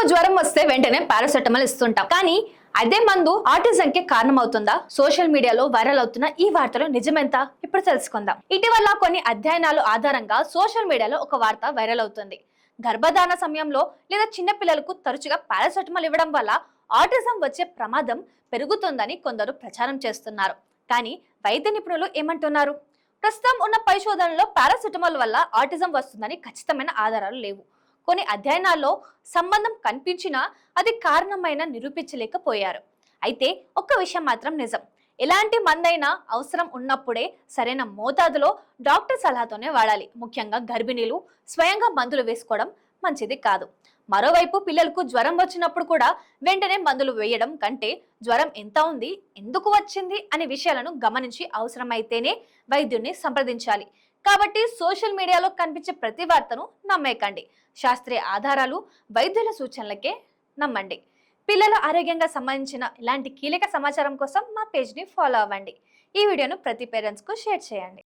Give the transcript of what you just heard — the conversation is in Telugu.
పిల్లలకు జ్వరం వస్తే వెంటనే పారాసెటమాల్ ఇస్తుంటాం, కానీ అదే మందు ఆటిజంకి కారణమవుతుందా? సోషల్ మీడియాలో వైరల్ అవుతున్న ఈ వార్తలు నిజమెంత? ఇప్పుడు తెలుసుకుందాం. ఇటీవల కొన్ని అధ్యయనాల ఆధారంగా సోషల్ మీడియాలో ఒక వార్త వైరల్ అవుతుంది. గర్భధారణ సమయంలో లేదా చిన్న పిల్లలకు తరచుగా పారాసెటమాల్ ఇవ్వడం వల్ల ఆటిజం వచ్చే ప్రమాదం పెరుగుతుందని కొందరు ప్రచారం చేస్తున్నారు. కానీ వైద్య నిపుణులు ఏమంటున్నారు? ప్రస్తుతం ఉన్న పరిశోధనలో పారాసెటమాల్ వల్ల ఆటిజం వస్తుందని ఖచ్చితమైన ఆధారాలు లేవు. కొన్ని అధ్యయనాల్లో సంబంధం కనిపించినా అది కారణమైన నిరూపించలేకపోయారు. అయితే ఒక్క విషయం మాత్రం నిజం, ఎలాంటి మందైనా అవసరం ఉన్నప్పుడే సరైన మోతాదులో డాక్టర్ సలహాతోనే వాడాలి. ముఖ్యంగా గర్భిణీలు స్వయంగా మందులు వేసుకోవడం మంచిది కాదు. మరోవైపు పిల్లలకు జ్వరం వచ్చినప్పుడు కూడా వెంటనే మందులు వేయడం కంటే జ్వరం ఎంత ఉంది, ఎందుకు వచ్చింది అనే విషయాలను గమనించి అవసరమైతేనే వైద్యుడిని సంప్రదించాలి. కాబట్టి సోషల్ మీడియాలో కనిపించే ప్రతి వార్తను నమ్మేకండి. శాస్త్రీయ ఆధారాలు, వైద్యుల సూచనలకే నమ్మండి. పిల్లల ఆరోగ్యంగా సంబంధించిన ఇలాంటి కీలక సమాచారం కోసం మా పేజ్ని ఫాలో అవ్వండి. ఈ వీడియోను ప్రతి పేరెంట్స్కు షేర్ చేయండి.